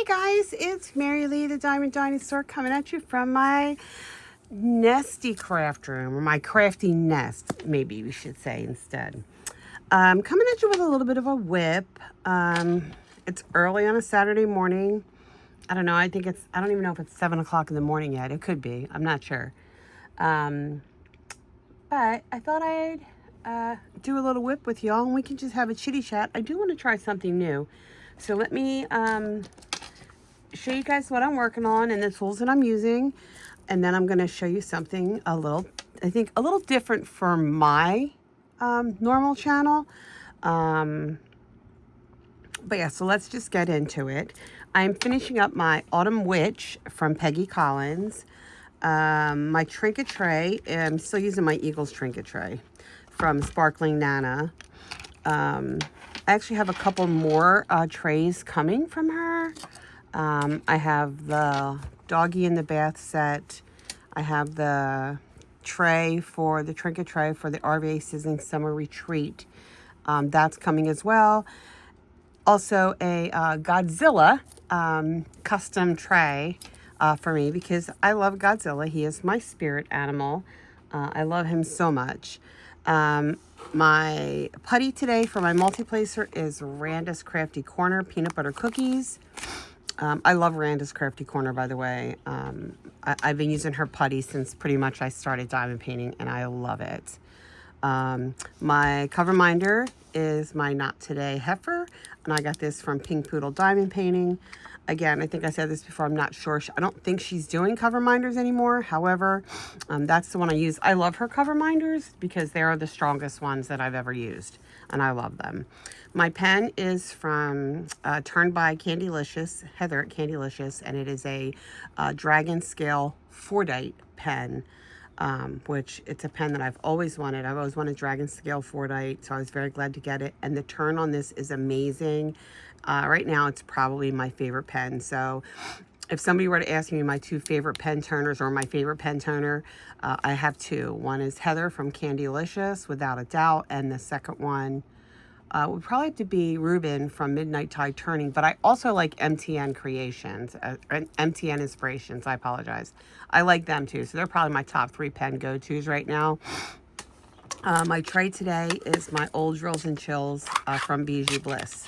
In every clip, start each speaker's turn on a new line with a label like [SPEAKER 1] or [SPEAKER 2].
[SPEAKER 1] Hey guys, it's Mary Lee, the Diamond Dinosaur, coming at you from my nesty craft room, or my crafty nest, maybe we should say instead. Coming at you with a little bit of a whip. It's early on a Saturday morning. I don't know, I don't even know if it's 7 o'clock in the morning yet. It could be, I'm not sure. But I thought I'd do a little whip with y'all and we can just have a chitty chat. I do want to try something new. So let me show you guys what I'm working on and the tools that I'm using, and then I'm going to show you something a little different from my normal channel. But yeah, so let's just get into it. I'm finishing up my Autumn Witch from Peggy Collins. My trinket tray, I'm still using my Eagles trinket tray from Sparkling Nana. I actually have a couple more trays coming from her. I have the Doggy in the Bath set. I have the tray for the trinket tray for the RVA Sizzling Summer Retreat. That's coming as well. Also a Godzilla custom tray for me because I love Godzilla. He is my spirit animal. I love him so much. My putty today for my multi-placer is Randa's Crafty Corner peanut butter cookies. I love Randa's Crafty Corner, by the way. I've been using her putty since pretty much I started diamond painting, and I love it. My cover minder is my Not Today Heifer, and I got this from Pink Poodle Diamond Painting. Again, I think I said this before, I'm not sure. I don't think she's doing cover minders anymore. However, that's the one I use. I love her cover minders because they are the strongest ones that I've ever used, and I love them. My pen is from Turned by Candylicious, Heather at Candylicious, and it is a Dragon Scale Fordite pen, which it's a pen that I've always wanted. I've always wanted Dragon Scale Fordite, so I was very glad to get it. And the turn on this is amazing. Right now, it's probably my favorite pen. So if somebody were to ask me my two favorite pen turners or my favorite pen toner, I have two. One is Heather from Candylicious, without a doubt, and the second one would probably have to be Ruben from Midnight Tide Turning, but I also like MTN Creations, MTN Inspirations, I apologize. I like them too, so they're probably my top 3 pen go-tos right now. My tray today is my Old Drills and Chills from Bijou Bliss.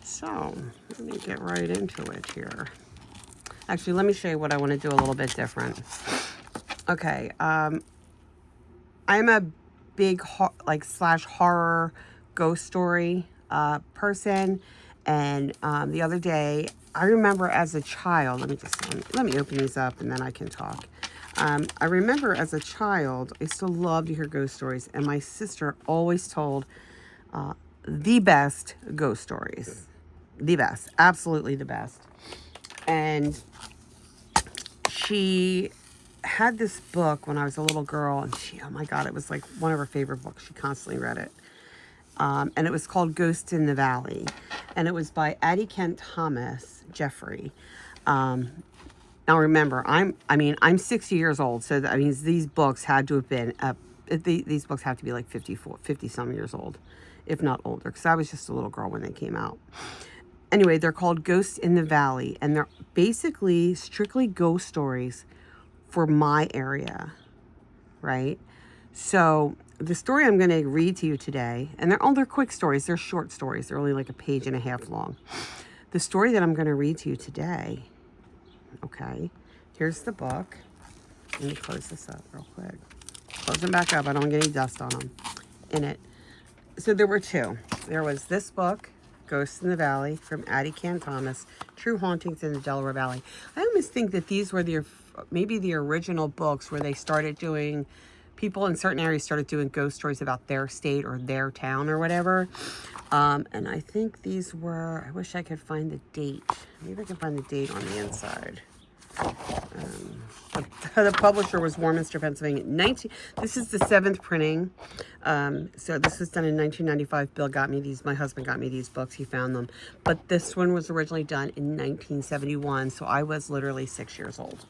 [SPEAKER 1] So, let me get right into it here. Actually, let me show you what I want to do a little bit different. Okay, I'm a big slash horror ghost story person, and the other day I remember as a child, let me open these up and then I can talk. I remember as a child I used to love to hear ghost stories, and my sister always told the best ghost stories, the best, absolutely the best. And she had this book when I was a little girl, and oh my god, it was like one of her favorite books. She constantly read it. And it was called Ghost in the Valley, and it was by Addie Kent Thomas Jeffrey. Now remember, I'm 60 years old, so that means these books had to have been these books have to be like 50 some years old, if not older, because I was just a little girl when they came out. Anyway, they're called Ghost in the Valley, and they're basically strictly ghost stories for my area, right? So the story I'm going to read to you today, and they're quick stories. They're short stories. They're only like a page and a half long. The story that I'm going to read to you today, okay, here's the book. Let me close this up real quick. Close them back up. I don't want to get any dust on them in it. So there were two. There was this book, Ghosts in the Valley, from Addie Kent Thomas, True Hauntings in the Delaware Valley. I almost think that these were maybe the original books where they started doing, people in certain areas started doing ghost stories about their state or their town or whatever. And I think these were, I wish I could find the date. Maybe I can find the date on the inside. The publisher was Warminster, Pennsylvania. This is the 7th printing. So this was done in 1995. Bill got me these. My husband got me these books. He found them. But this one was originally done in 1971. So I was literally 6 years old.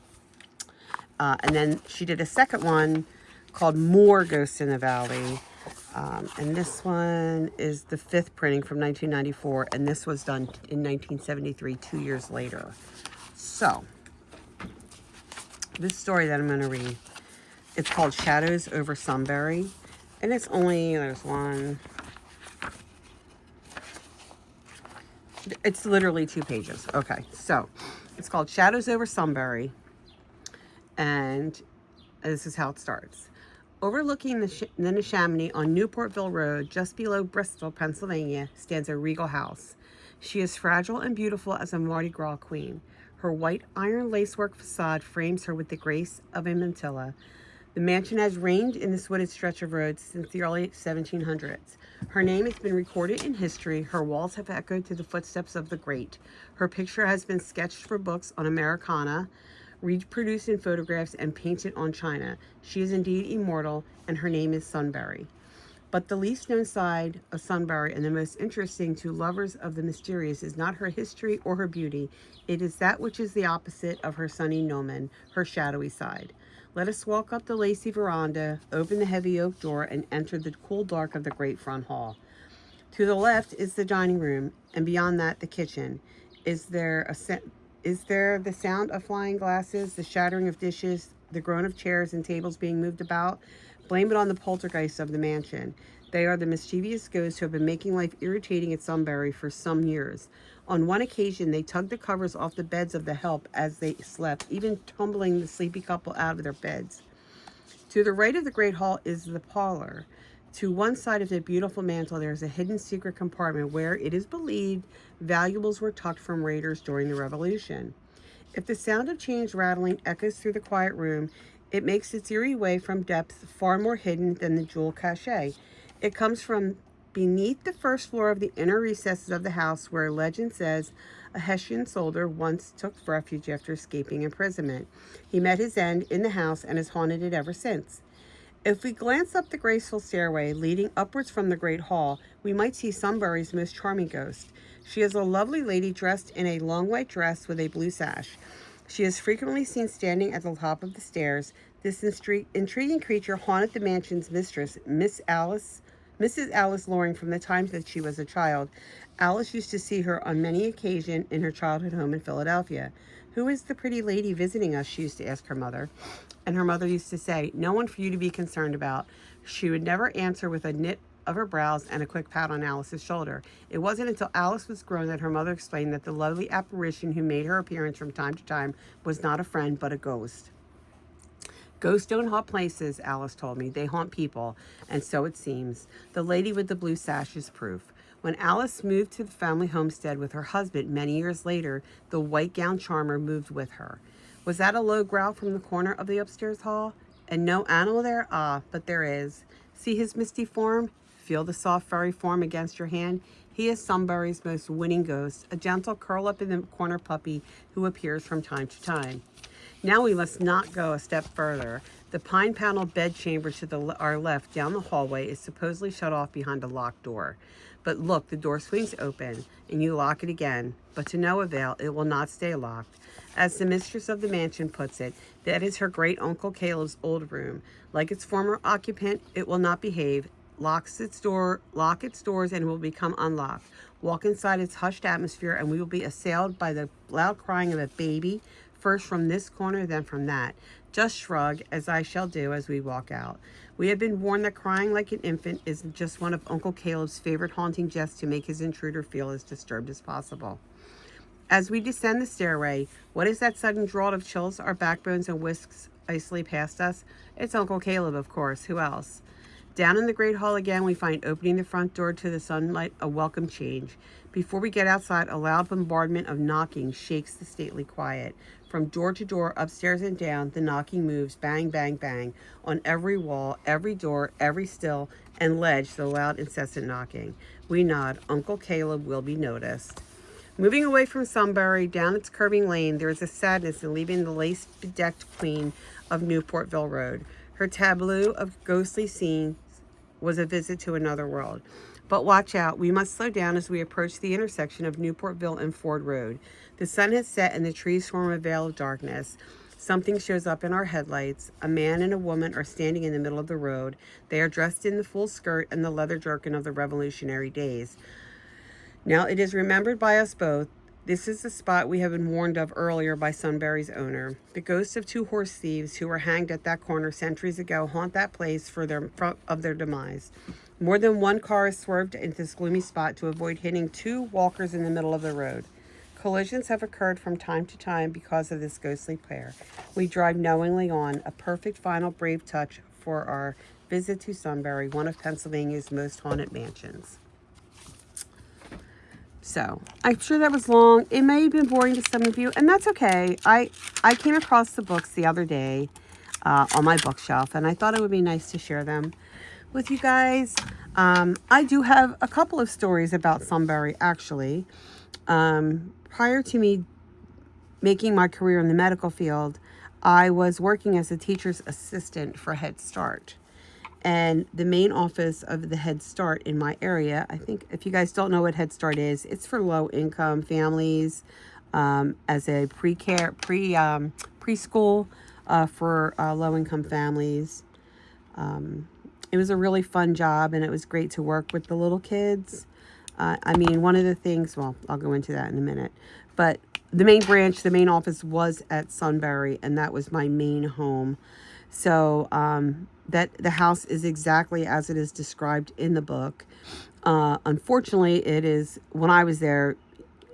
[SPEAKER 1] And then she did a second one called More Ghosts in the Valley. And this one is the 5th printing from 1994, and this was done in 1973, 2 years later. So, this story that I'm going to read, it's called Shadows Over Sunbury, and it's only, there's one, it's literally 2 pages. Okay, so, it's called Shadows Over Sunbury, and this is how it starts. Overlooking the Neshaminy on Newportville Road, just below Bristol, Pennsylvania, stands a regal house. She is fragile and beautiful as a Mardi Gras queen. Her white iron lacework facade frames her with the grace of a mantilla. The mansion has reigned in this wooded stretch of road since the early 1700s. Her name has been recorded in history. Her walls have echoed to the footsteps of the great. Her picture has been sketched for books on Americana, reproduced in photographs, and painted on china. She is indeed immortal, and her name is Sunbury. But the least known side of Sunbury, and the most interesting to lovers of the mysterious, is not her history or her beauty. It is that which is the opposite of her sunny gnomon, her shadowy side. Let us walk up the lacy veranda, open the heavy oak door, and enter the cool dark of the great front hall. To the left is the dining room, and beyond that, the kitchen. Is there the sound of flying glasses, the shattering of dishes, the groan of chairs and tables being moved about? Blame it on the poltergeists of the mansion. They are the mischievous ghosts who have been making life irritating at Sunbury for some years. On one occasion, they tugged the covers off the beds of the help as they slept, even tumbling the sleepy couple out of their beds. To the right of the great hall is the parlor. To one side of the beautiful mantel, there is a hidden secret compartment where, it is believed, valuables were tucked from raiders during the Revolution. If the sound of chains rattling echoes through the quiet room, it makes its eerie way from depths far more hidden than the jewel cache. It comes from beneath the first floor of the inner recesses of the house, where legend says a Hessian soldier once took refuge after escaping imprisonment. He met his end in the house and has haunted it ever since. If we glance up the graceful stairway leading upwards from the great hall, we might see Sunbury's most charming ghost. She is a lovely lady dressed in a long white dress with a blue sash. She is frequently seen standing at the top of the stairs. This intriguing creature haunted the mansion's mistress, Mrs. Alice Loring, from the time that she was a child. Alice used to see her on many occasions in her childhood home in Philadelphia. "Who is the pretty lady visiting us?" she used to ask her mother. And her mother used to say, "No one for you to be concerned about." She would never answer with a knit of her brows and a quick pat on Alice's shoulder. It wasn't until Alice was grown that her mother explained that the lovely apparition who made her appearance from time to time was not a friend, but a ghost. "Ghosts don't haunt places," Alice told me. "They haunt people." And so it seems. The lady with the blue sash is proof. When Alice moved to the family homestead with her husband many years later, the white gowned charmer moved with her. Was that a low growl from the corner of the upstairs hall? And no animal there? Ah, but there is. See his misty form? Feel the soft furry form against your hand? He is Sunbury's most winning ghost, a gentle curl-up-in-the-corner puppy who appears from time to time. Now we must not go a step further. The pine-paneled bedchamber to our left down the hallway is supposedly shut off behind a locked door. But look, the door swings open, and you lock it again. But to no avail, it will not stay locked. As the mistress of the mansion puts it, that is her great-uncle Caleb's old room. Like its former occupant, it will not behave. Lock its doors, and it will become unlocked. Walk inside its hushed atmosphere, and we will be assailed by the loud crying of a baby, first from this corner, then from that. Just shrug, as I shall do as we walk out. We have been warned that crying like an infant is just one of Uncle Caleb's favorite haunting jests to make his intruder feel as disturbed as possible. As we descend the stairway, what is that sudden draught of chills our backbones and whisks icily past us? It's Uncle Caleb, of course. Who else? Down in the great hall again, we find opening the front door to the sunlight a welcome change. Before we get outside, a loud bombardment of knocking shakes the stately quiet. From door to door, upstairs and down, the knocking moves, bang, bang, bang, on every wall, every door, every sill, and ledge, the loud, incessant knocking. We nod. Uncle Caleb will be noticed. Moving away from Sunbury, down its curving lane, there is a sadness in leaving the lace-bedecked queen of Newportville Road. Her tableau of ghostly scenes was a visit to another world. But watch out, we must slow down as we approach the intersection of Newportville and Ford Road. The sun has set and the trees form a veil of darkness. Something shows up in our headlights. A man and a woman are standing in the middle of the road. They are dressed in the full skirt and the leather jerkin of the Revolutionary days. Now it is remembered by us both. This is the spot we have been warned of earlier by Sunbury's owner. The ghosts of 2 horse thieves who were hanged at that corner centuries ago haunt that place for their demise. More than one car has swerved into this gloomy spot to avoid hitting 2 walkers in the middle of the road. Collisions have occurred from time to time because of this ghostly pair. We drive knowingly on, a perfect final brave touch for our visit to Sunbury, one of Pennsylvania's most haunted mansions. So I'm sure that was long. It may have been boring to some of you, and that's okay. I came across the books the other day on my bookshelf, and I thought it would be nice to share them with you guys. I do have a couple of stories about Sunbury, actually. Prior to me making my career in the medical field, I was working as a teacher's assistant for Head Start. And the main office of the Head Start in my area, I think if you guys don't know what Head Start is, it's for low-income families as a preschool for low-income families. It was a really fun job, and it was great to work with the little kids. I mean, one of the things, well, I'll go into that in a minute, but the main branch, the main office was at Sunbury, and that was my main home. So that the house is exactly as it is described in the book. Unfortunately, it is, when I was there,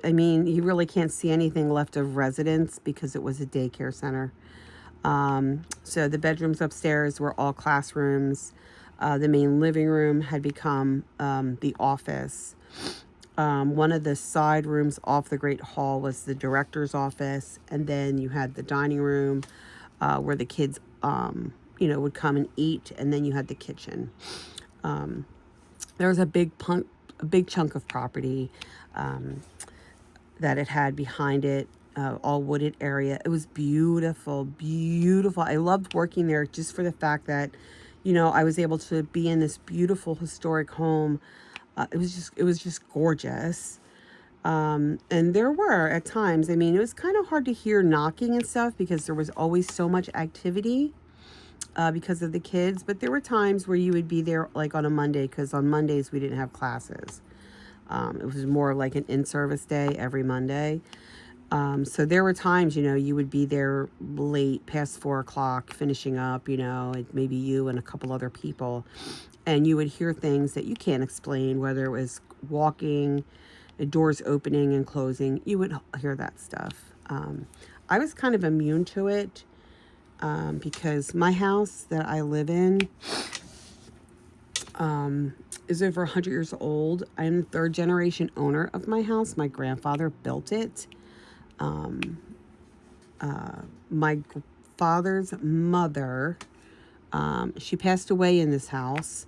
[SPEAKER 1] I mean, you really can't see anything left of residence because it was a daycare center. So the bedrooms upstairs were all classrooms. The main living room had become the office. One of the side rooms off the Great Hall was the director's office. And then you had the dining room where the kids, would come and eat. And then you had the kitchen. There was a big chunk of property that it had behind it. All wooded area. It was beautiful, beautiful. I loved working there just for the fact that, I was able to be in this beautiful historic home. It was just gorgeous. And there were at times, I mean, it was kind of hard to hear knocking and stuff because there was always so much activity because of the kids. But there were times where you would be there like on a Monday, because on Mondays we didn't have classes. It was more like an in-service day every Monday. So there were times, you would be there late, past 4 o'clock, finishing up, maybe you and a couple other people, and you would hear things that you can't explain, whether it was walking, doors opening and closing. You would hear that stuff. I was kind of immune to it because my house that I live in is over 100 years old. I'm the 3rd generation owner of my house. My grandfather built it. My father's mother, she passed away in this house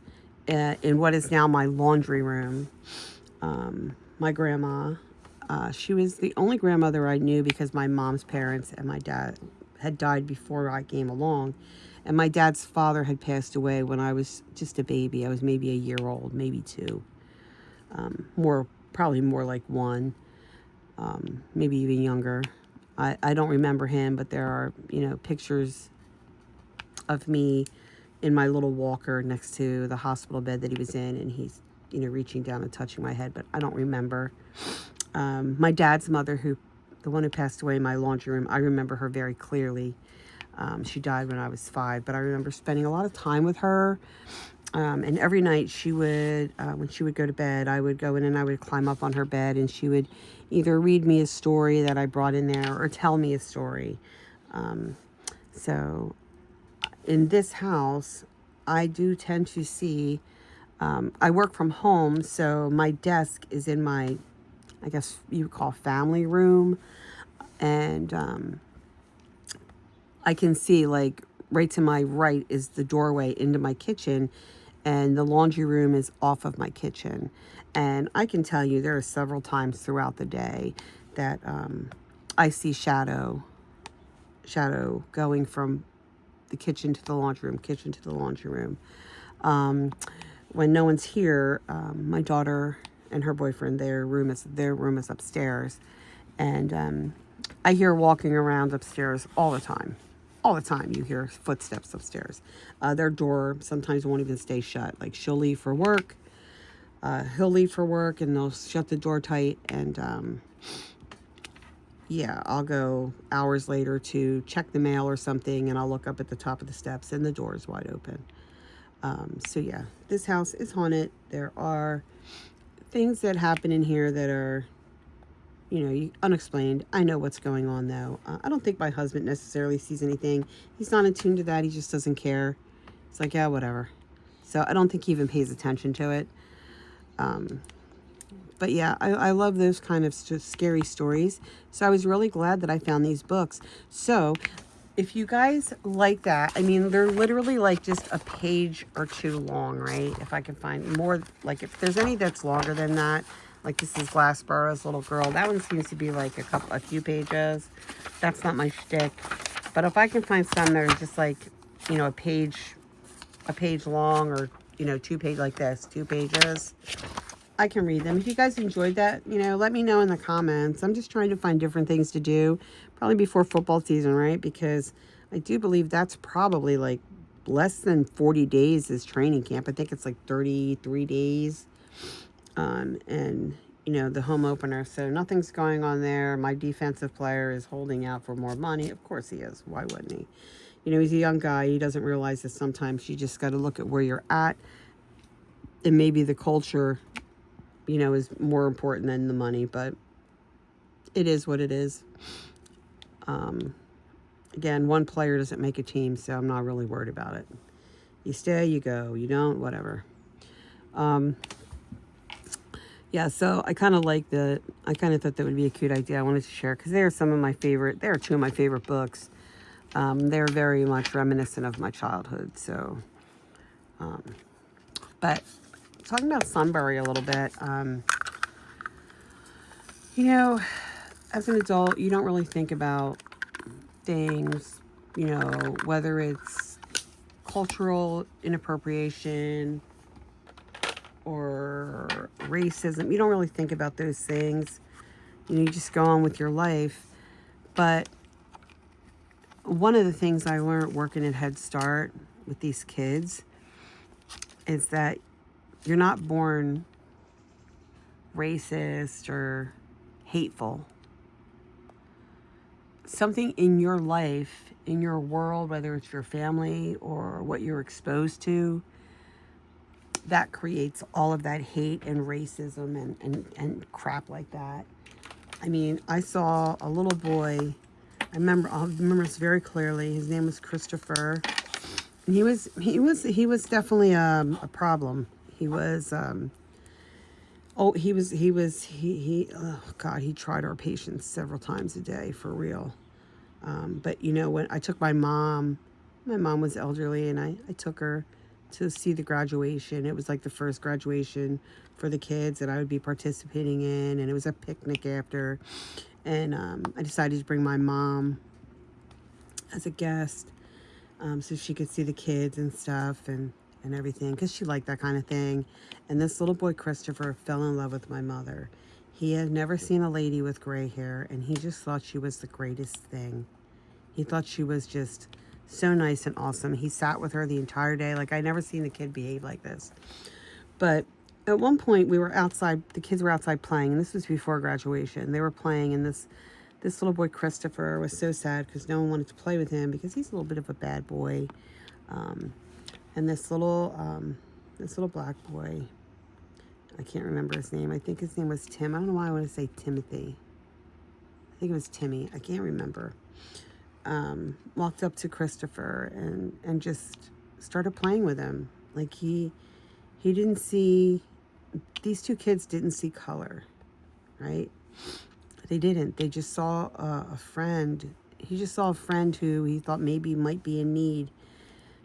[SPEAKER 1] in what is now my laundry room. My grandma, she was the only grandmother I knew because my mom's parents and my dad had died before I came along. And my dad's father had passed away when I was just a baby. I was maybe a year old, maybe 2. Probably more like 1. Maybe even younger. I don't remember him, but there are, pictures of me in my little walker next to the hospital bed that he was in, and he's, reaching down and touching my head, but I don't remember. My dad's mother, the one who passed away in my laundry room, I remember her very clearly. She died when I was 5, but I remember spending a lot of time with her. And every night she would, when she would go to bed, I would go in and I would climb up on her bed, and she would either read me a story that I brought in there or tell me a story. So in this house, I do tend to see, I work from home, so my desk is in my, I guess you would call family room. And I can see, like, right to my right is the doorway into my kitchen, and the laundry room is off of my kitchen. And I can tell you there are several times throughout the day that I see shadow going from the kitchen to the laundry room, when no one's here. My daughter and her boyfriend, their room is upstairs, and I hear walking around upstairs all the time. All the time you hear footsteps upstairs. Their door sometimes won't even stay shut. Like she'll leave for work. He'll leave for work and they'll shut the door tight. And yeah, I'll go hours later to check the mail or something, and I'll look up at the top of the steps and the door is wide open. So yeah, this house is haunted. There are things that happen in here that are, unexplained. I know what's going on though. I don't think my husband necessarily sees anything. He's not attuned to that. He just doesn't care. It's like, yeah, whatever. So I don't think he even pays attention to it. But yeah, I love those kind of scary stories. So I was really glad that I found these books. So if you guys like that, I mean, they're literally like just a page or two long, right? If I can find more, like if there's any that's longer than that, like this is Glassboro's Little Girl. That one seems to be like a few pages. That's not my shtick. But if I can find some that are just like, a page long, or, 2 page like this, 2 pages, I can read them. If you guys enjoyed that, let me know in the comments. I'm just trying to find different things to do, probably before football season, right? Because I do believe that's probably like less than 40 days is training camp. I think it's like 33 days. And, the home opener. So nothing's going on there. My defensive player is holding out for more money. Of course he is. Why wouldn't he? He's a young guy. He doesn't realize that sometimes you just got to look at where you're at. And maybe the culture, is more important than the money. But it is what it is. Again, one player doesn't make a team, so I'm not really worried about it. You stay, you go. You don't, whatever. Yeah, so I kind of thought that would be a cute idea. I wanted to share because they are two of my favorite books. They're very much reminiscent of my childhood. So, but talking about Sunbury a little bit, as an adult, you don't really think about things, whether it's cultural inappropriation or racism. You don't really think about those things. You just go on with your life. But one of the things I learned working at Head Start with these kids is that you're not born racist or hateful. Something in your life, in your world, whether it's your family or what you're exposed to, that creates all of that hate and racism and crap like that. I mean, I saw a little boy. I remember this very clearly. His name was Christopher. And he was definitely a problem. He was oh God, he tried our patience several times a day, for real. But when I took my mom was elderly, and I took her to see the graduation. It was like the first graduation for the kids that I would be participating in, and it was a picnic after. And I decided to bring my mom as a guest, so she could see the kids and stuff and everything, because she liked that kind of thing. And this little boy, Christopher, fell in love with my mother. He had never seen a lady with gray hair, and he just thought she was the greatest thing. He thought she was just so nice and awesome. He sat with her the entire day. Like, I never seen the kid behave like this. But at one point, we were outside. The kids were outside playing, and this was before graduation. They were playing, and this little boy, Christopher, was so sad because no one wanted to play with him because he's a little bit of a bad boy. And this little black boy, I can't remember his name. I think his name was Tim. I don't know why I want to say Timothy. I think it was Timmy. I can't remember. Walked up to Christopher and just started playing with him. Like he didn't see, these two kids didn't see color, right? They didn't. They just saw a friend. He just saw a friend who he thought maybe might be in need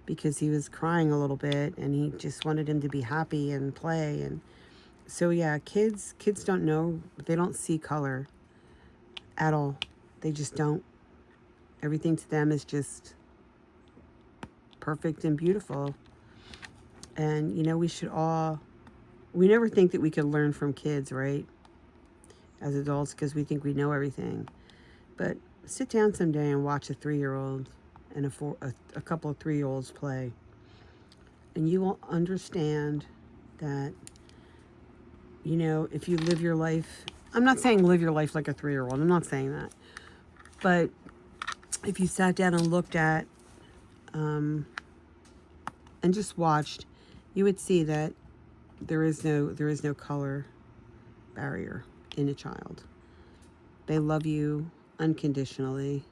[SPEAKER 1] because he was crying a little bit, and he just wanted him to be happy and play. And so, yeah, kids don't know. They don't see color at all. They just don't. Everything to them is just perfect and beautiful. And, we never think that we could learn from kids, right? As adults, because we think we know everything. But sit down someday and watch a 3-year-old and a couple of 3-year-olds play, and you will understand that, you know, if you live your life, I'm not saying live your life like a 3-year-old, I'm not saying that, but if you sat down and looked at and just watched, you would see that there is no color barrier in a child. They love you unconditionally.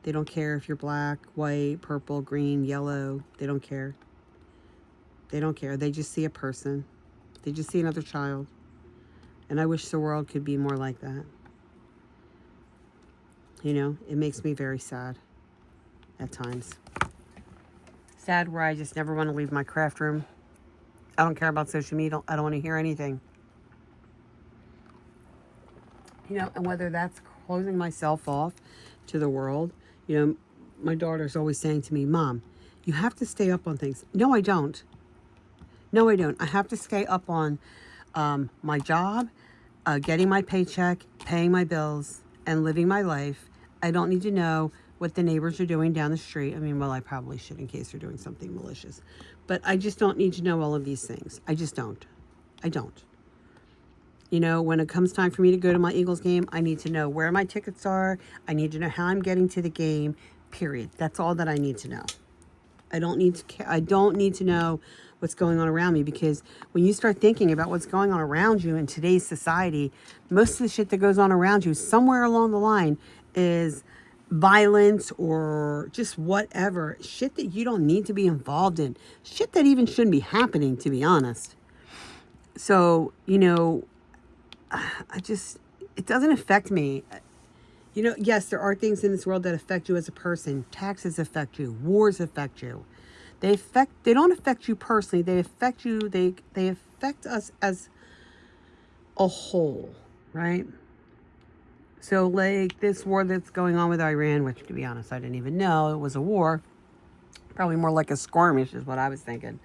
[SPEAKER 1] They don't care if you're black, white, purple, green, yellow. They don't care. They don't care. They just see a person. They just see another child. And I wish the world could be more like that. You know, it makes me very sad at times. Sad where I just never want to leave my craft room. I don't care about social media. I don't want to hear anything. You know, and whether that's closing myself off to the world, you know, my daughter's always saying to me, Mom, you have to stay up on things. No, I don't. No, I don't. I have to stay up on my job, getting my paycheck, paying my bills, and living my life. I don't need to know what the neighbors are doing down the street. I mean, well, I probably should in case they're doing something malicious. But I just don't need to know all of these things. I just don't. I don't. You know, when it comes time for me to go to my Eagles game, I need to know where my tickets are. I need to know how I'm getting to the game, period. That's all that I need to know. I don't need to know what's going on around me, because when you start thinking about what's going on around you in today's society, most of the shit that goes on around you somewhere along the line is violence or just whatever. Shit that you don't need to be involved in. Shit that even shouldn't be happening, to be honest. So, you know, it doesn't affect me. You know, yes, there are things in this world that affect you as a person. Taxes affect you. Wars affect you. They don't affect you personally. They affect you. They affect us as a whole, right? So like this war that's going on with Iran, which to be honest, I didn't even know it was a war. Probably more like a skirmish is what I was thinking.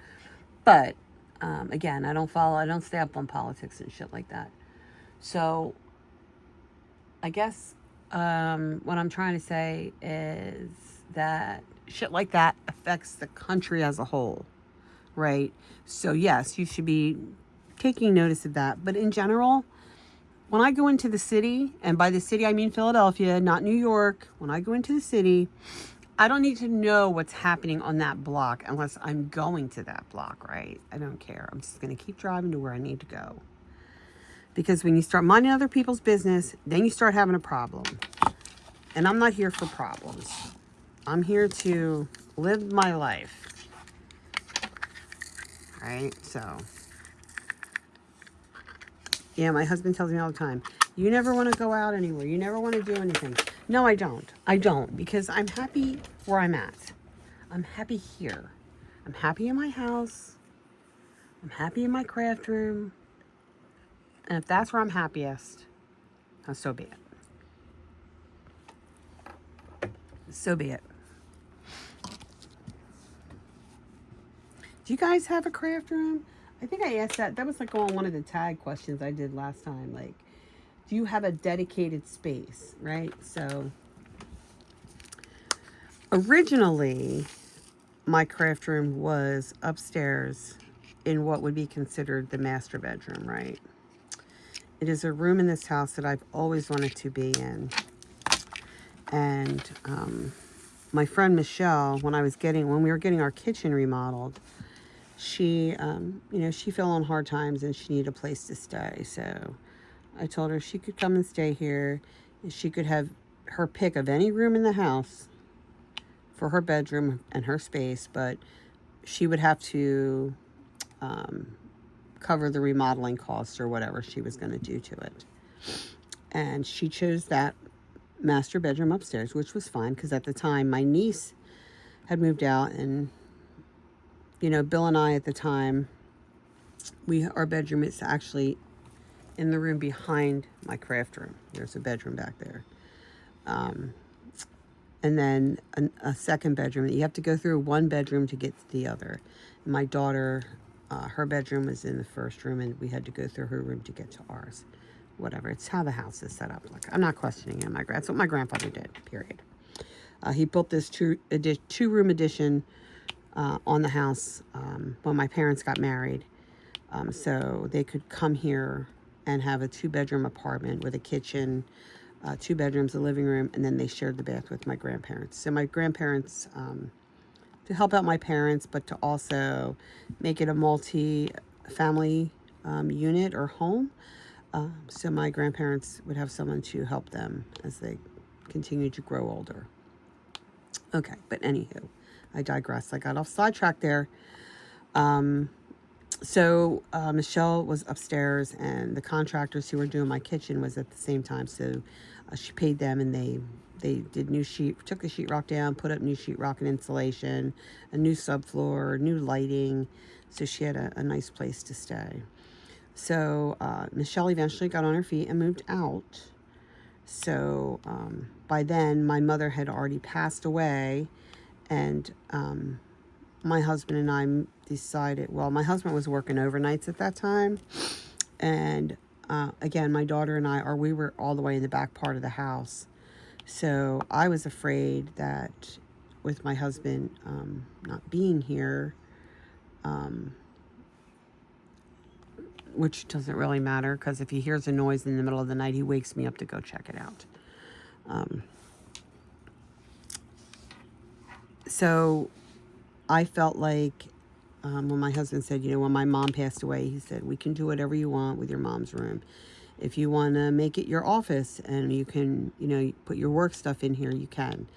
[SPEAKER 1] But again, I don't stay up on politics and shit like that. So I guess what I'm trying to say is that shit like that affects the country as a whole, right? So yes, you should be taking notice of that. But in general, when I go into the city, and by the city I mean Philadelphia, not New York, when I go into the city, I don't need to know what's happening on that block unless I'm going to that block, right? I don't care. I'm just going to keep driving to where I need to go. Because when you start minding other people's business, then you start having a problem. And I'm not here for problems. I'm here to live my life. Right? So, yeah, my husband tells me all the time, you never want to go out anywhere. You never want to do anything. No, I don't. I don't, because I'm happy where I'm at. I'm happy here. I'm happy in my house. I'm happy in my craft room. And if that's where I'm happiest, so be it. So be it. Do you guys have a craft room? I think I asked that. That was like on one of the tag questions I did last time. Like, do you have a dedicated space, right? So, originally, my craft room was upstairs in what would be considered the master bedroom, right? It is a room in this house that I've always wanted to be in. And my friend Michelle, when we were getting our kitchen remodeled, she, she fell on hard times and she needed a place to stay. So I told her she could come and stay here. And she could have her pick of any room in the house for her bedroom and her space, but she would have to cover the remodeling costs or whatever she was going to do to it. And she chose that master bedroom upstairs, which was fine because at the time my niece had moved out, and Bill and I at the time, our bedroom is actually in the room behind my craft room. There's a bedroom back there. And then a second bedroom. You have to go through one bedroom to get to the other. My daughter, her bedroom was in the first room, and we had to go through her room to get to ours. whatever. It's how the house is set up. Like, I'm not questioning him. That's what my grandfather did, period. He built this two-room addition on the house when my parents got married. So they could come here and have a 2-bedroom apartment with a kitchen, 2 bedrooms, a living room, and then they shared the bath with my grandparents. So my grandparents, to help out my parents, but to also make it a multi-family unit or home. So my grandparents would have someone to help them as they continue to grow older. Okay, but anywho, I digress. I got off sidetrack there. So Michelle was upstairs, and the contractors who were doing my kitchen was at the same time. So she paid them, and they did took the sheetrock down, put up new sheetrock and insulation, a new subfloor, new lighting. So she had a nice place to stay. So Michelle eventually got on her feet and moved out. So by then, my mother had already passed away, and my husband and I decided, well, my husband was working overnights at that time. And again, my daughter and we were all the way in the back part of the house. So I was afraid that with my husband not being here, which doesn't really matter, because if he hears a noise in the middle of the night, he wakes me up to go check it out. So I felt like when my husband said, when my mom passed away, he said, we can do whatever you want with your mom's room. If you want to make it your office and you can, put your work stuff in here, you can.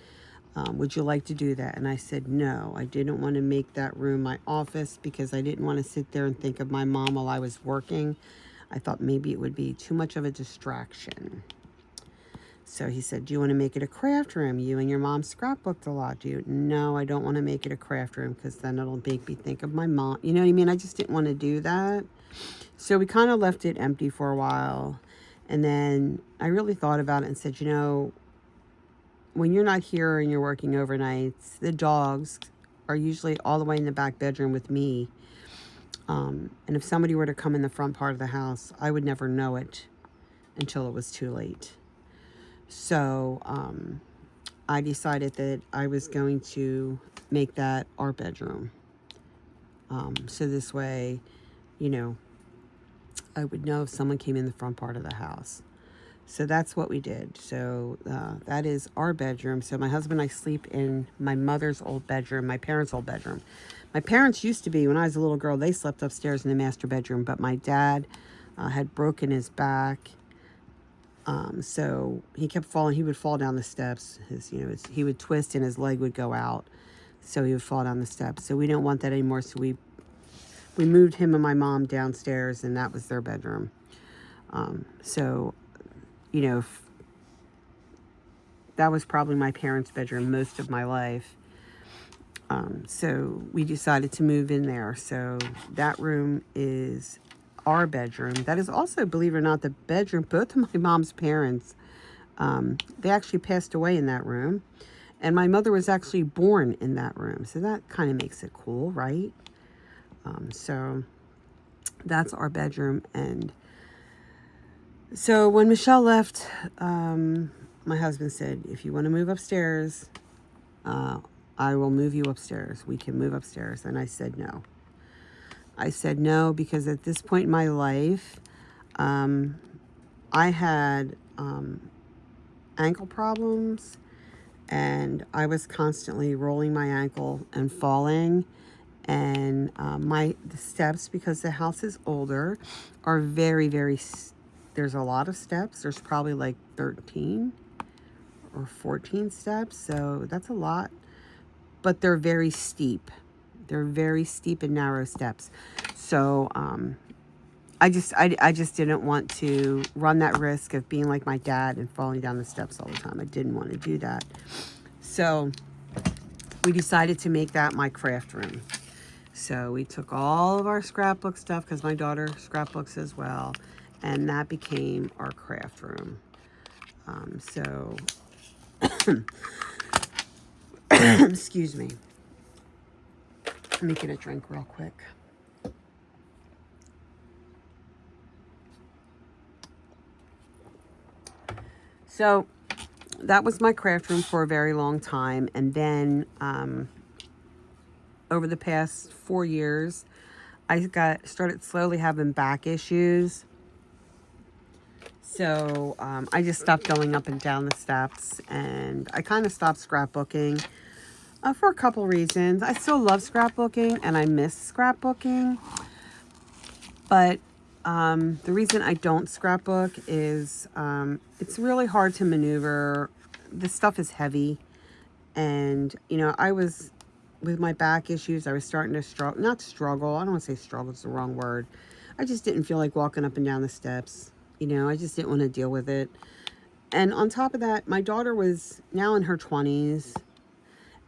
[SPEAKER 1] Would you like to do that? And I said, no, I didn't want to make that room my office because I didn't want to sit there and think of my mom while I was working. I thought maybe it would be too much of a distraction. So he said, do you want to make it a craft room? You and your mom scrapbooked a lot. No, I don't want to make it a craft room because then it'll make me think of my mom. You know what I mean? I just didn't want to do that. So we kind of left it empty for a while. And then I really thought about it and said, when you're not here and you're working overnights, the dogs are usually all the way in the back bedroom with me. And if somebody were to come in the front part of the house, I would never know it until it was too late. So I decided that I was going to make that our bedroom. So this way, I would know if someone came in the front part of the house. So that's what we did. So that is our bedroom. So my husband and I sleep in my mother's old bedroom, my parents' old bedroom. My parents used to be, when I was a little girl, they slept upstairs in the master bedroom. But my dad had broken his back. So he kept falling. He would fall down the steps. He would twist and his leg would go out. So he would fall down the steps. So we didn't want that anymore. So we moved him and my mom downstairs, and that was their bedroom. That was probably my parents' bedroom most of my life. So we decided to move in there. So that room is our bedroom. That is also, believe it or not, the bedroom. Both of my mom's parents, they actually passed away in that room. And my mother was actually born in that room. So that kind of makes it cool, right? So that's our bedroom. And so when Michelle left, my husband said, if you want to move upstairs, I will move you upstairs. We can move upstairs. And I said no. I said no because at this point in my life, I had ankle problems, and I was constantly rolling my ankle and falling. And the steps, because the house is older, are very, very, there's a lot of steps. There's probably like 13 or 14 steps. So that's a lot, but they're very steep. They're very steep and narrow steps. So I just didn't want to run that risk of being like my dad and falling down the steps all the time. I didn't want to do that. So we decided to make that my craft room. So we took all of our scrapbook stuff, because my daughter scrapbooks as well, and that became our craft room. Excuse me. Let me get a drink real quick. So that was my craft room for a very long time. And then over the past 4 years, I started slowly having back issues. So I just stopped going up and down the steps, and I kind of stopped scrapbooking for a couple reasons. I still love scrapbooking and I miss scrapbooking, but the reason I don't scrapbook is it's really hard to maneuver. The stuff is heavy, and I was with my back issues. I was starting to struggle, not struggle. I don't want to say struggle; it's the wrong word. I just didn't feel like walking up and down the steps. I just didn't want to deal with it. And on top of that, my daughter was now in her 20s,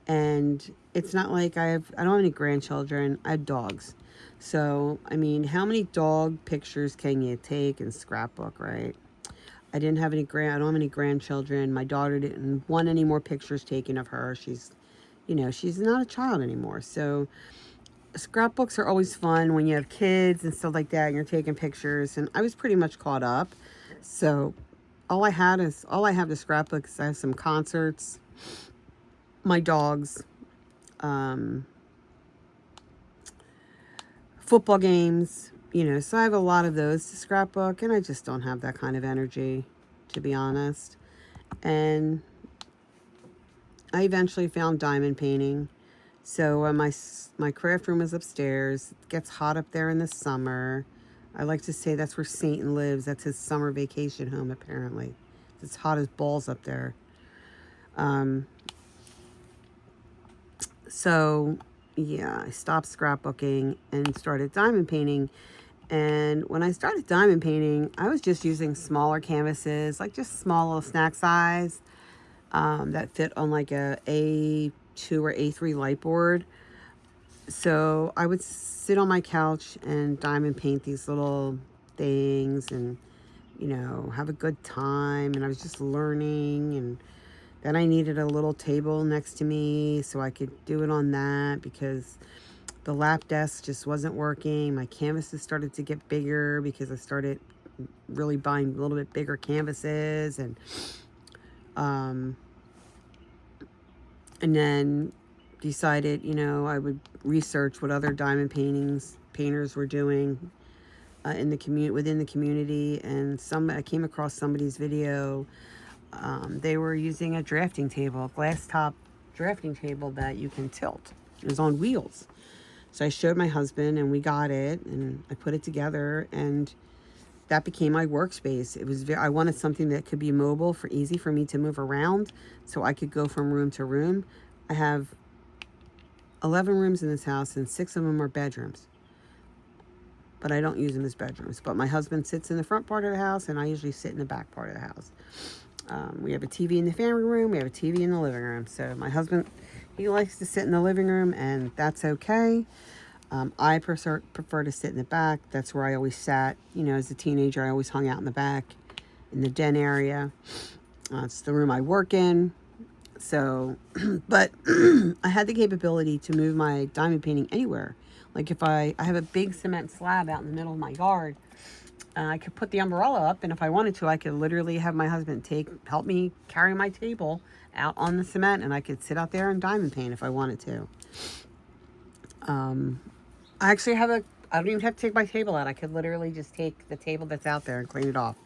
[SPEAKER 1] and it's not like I don't have any grandchildren. I had dogs. So, I mean, how many dog pictures can you take and scrapbook, right? I don't have any grandchildren. My daughter didn't want any more pictures taken of her. She's not a child anymore. So scrapbooks are always fun when you have kids and stuff like that and you're taking pictures. And I was pretty much caught up. So all I have to scrapbook is I have some concerts, my dogs, football games, so I have a lot of those to scrapbook, and I just don't have that kind of energy, to be honest. And I eventually found diamond painting. So my craft room is upstairs. It gets hot up there in the summer. I like to say that's where Satan lives. That's his summer vacation home, apparently. It's hot as balls up there. So yeah, I stopped scrapbooking and started diamond painting. And when I started diamond painting, I was just using smaller canvases, like just small little snack size, that fit on like a A2 or A3 light board. So I would sit on my couch and diamond paint these little things and, have a good time. And I was just learning, and then I needed a little table next to me so I could do it on that because the lap desk just wasn't working. My canvases started to get bigger because I started really buying a little bit bigger canvases, and then decided, I would research what other diamond painters were doing within the community. And I came across somebody's video. They were using a drafting table, a glass top drafting table that you can tilt. It was on wheels. So I showed my husband, and we got it, and I put it together, and that became my workspace. I wanted something that could be mobile, easy for me to move around, so I could go from room to room. I have 11 rooms in this house, and 6 of them are bedrooms. But I don't use them as bedrooms. But my husband sits in the front part of the house, and I usually sit in the back part of the house. We have a TV in the family room. We have a TV in the living room. So my husband, he likes to sit in the living room, and that's okay. I prefer to sit in the back. That's where I always sat. As a teenager, I always hung out in the back in the den area. It's the room I work in. So, but I had the capability to move my diamond painting anywhere. Like if I have a big cement slab out in the middle of my yard, I could put the umbrella up, and if I wanted to, I could literally have my husband help me carry my table out on the cement, and I could sit out there and diamond paint if I wanted to. I actually I don't even have to take my table out. I could literally just take the table that's out there and clean it off.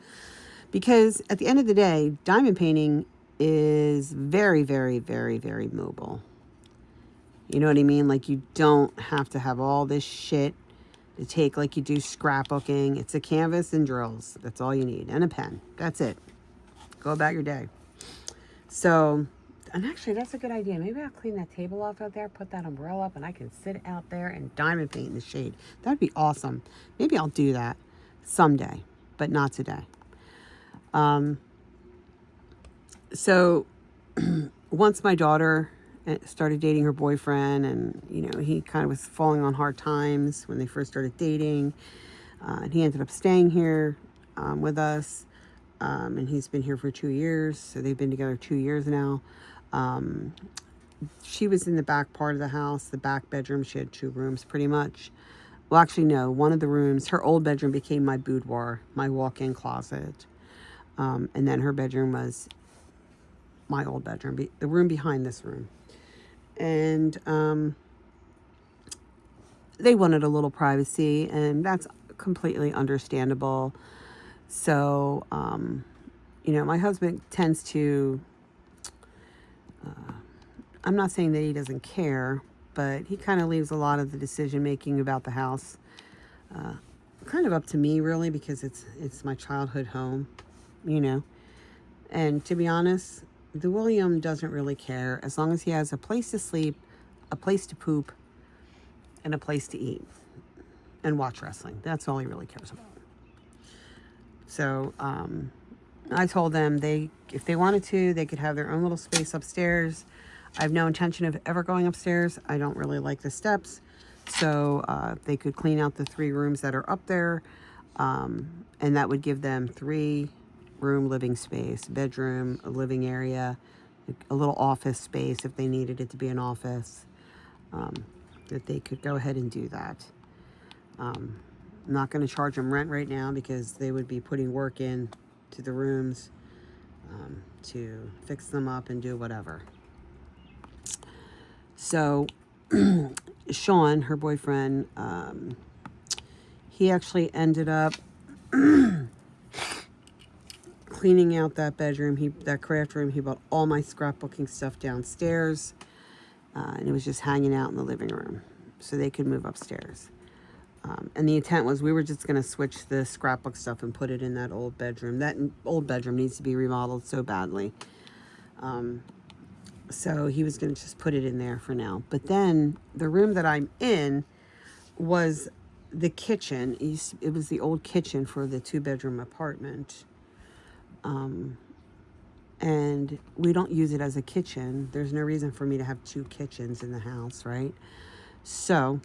[SPEAKER 1] Because at the end of the day, diamond painting is very, very, very, very mobile. You know what I mean? Like, you don't have to have all this shit to take like you do scrapbooking. It's a canvas and drills. That's all you need. And a pen. That's it. Go about your day. So, and actually, that's a good idea. Maybe I'll clean that table off out there, put that umbrella up, and I can sit out there and diamond paint in the shade. That'd be awesome. Maybe I'll do that someday, but not today. So once my daughter started dating her boyfriend, and he kind of was falling on hard times when they first started dating, and he ended up staying here with us, and he's been here for 2 years, so they've been together 2 years now. She was in the back part of the house, the back bedroom. She had 2 rooms pretty much. Well, actually no, one of the rooms, her old bedroom became my boudoir, my walk-in closet. And then her bedroom was my old bedroom, the room behind this room. And they wanted a little privacy, and that's completely understandable. So, you know, my husband tends to, I'm not saying that he doesn't care, but he kind of leaves a lot of the decision making about the house kind of up to me, really, because it's my childhood home, you know. And to be honest, the William doesn't really care as long as he has a place to sleep, a place to poop, and a place to eat and watch wrestling. That's all he really cares about. So I told them if they wanted to, they could have their own little space upstairs. I have no intention of ever going upstairs. I don't really like the steps. So they could clean out the 3 rooms that are up there. And that would give them 3-room living space, bedroom, a living area, a little office space if they needed it to be an office. That they could go ahead and do that. I'm not going to charge them rent right now because they would be putting work in to the rooms to fix them up and do whatever. So Sean, her boyfriend, he actually ended up cleaning out that bedroom, that craft room. He bought all my scrapbooking stuff downstairs, and it was just hanging out in the living room so they could move upstairs. And the intent was we were just going to switch the scrapbook stuff and put it in that old bedroom. That old bedroom needs to be remodeled so badly. So he was going to just put it in there for now. But then the room that I'm in was the kitchen. It was the old kitchen for the 2-bedroom apartment. And we don't use it as a kitchen. There's no reason for me to have 2 kitchens in the house, right? So,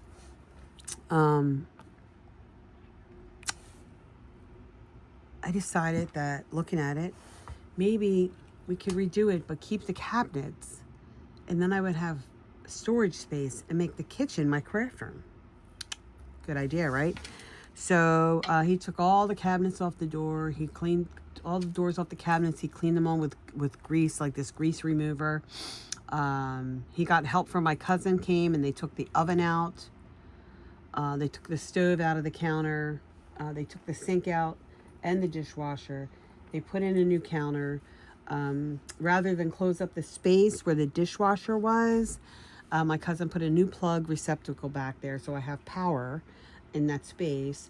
[SPEAKER 1] I decided that looking at it, maybe we could redo it, but keep the cabinets. And then I would have storage space and make the kitchen my craft room. Good idea, right? So he took all the cabinets off the door. He cleaned all the doors off the cabinets. He cleaned them all with grease, like this grease remover. He got help from my cousin came and they took the oven out. They took the stove out of the counter. They took the sink out and the dishwasher. They put in a new counter. Rather than close up the space where the dishwasher was, my cousin put a new plug receptacle back there, so I have power in that space.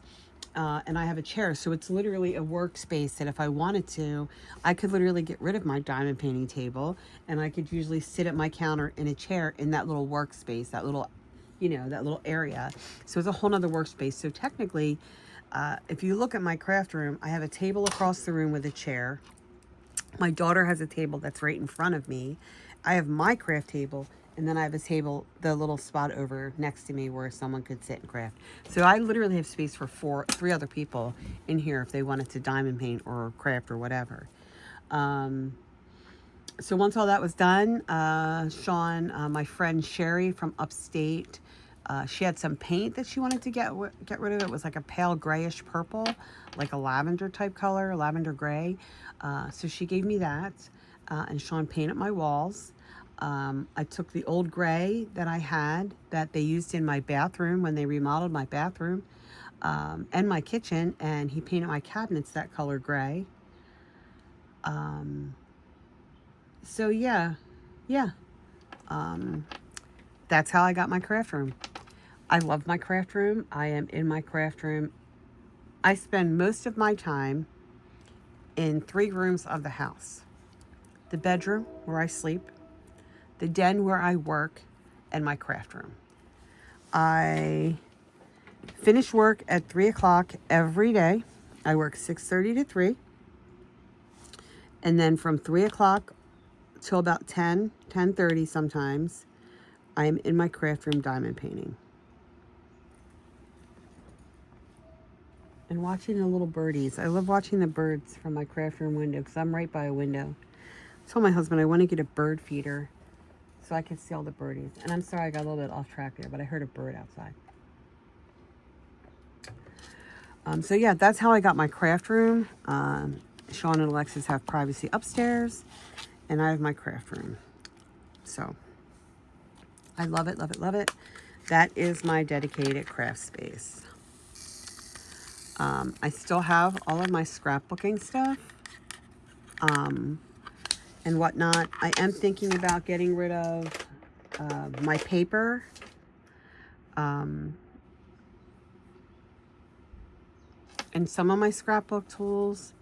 [SPEAKER 1] And I have a chair, so it's literally a workspace that if I wanted to, I could literally get rid of my diamond painting table, and I could usually sit at my counter in a chair in that little workspace, that little, that little area. So it's a whole nother workspace. So technically, if you look at my craft room, I have a table across the room with a chair. My daughter has a table that's right in front of me. I have my craft table, and then I have a table, the little spot over next to me where someone could sit and craft. So I literally have space for 3 other people in here if they wanted to diamond paint or craft or whatever. So once all that was done, Sean, my friend Sherry from upstate, she had some paint that she wanted to get rid of. It was like a pale grayish purple, like a lavender type color, lavender gray. So she gave me that, and Sean painted my walls. I took the old gray that I had that they used in my bathroom when they remodeled my bathroom and my kitchen, and he painted my cabinets that color gray. So yeah. That's how I got my craft room. I love my craft room. I am in my craft room. I spend most of my time in 3 rooms of the house. The bedroom where I sleep, the den where I work, and my craft room. I finish work at 3 o'clock every day. I work 6:30 to 3. And then from 3 o'clock till about 10:30 sometimes, I'm in my craft room diamond painting. And watching the little birdies. I love watching the birds from my craft room window because I'm right by a window. I told my husband I want to get a bird feeder so I can see all the birdies. And I'm sorry I got a little bit off track there, but I heard a bird outside. So yeah, that's how I got my craft room. Sean and Alexis have privacy upstairs, and I have my craft room. So I love it, love it, love it. That is my dedicated craft space. I still have all of my scrapbooking stuff and whatnot. I am thinking about getting rid of my paper. And some of my scrapbook tools.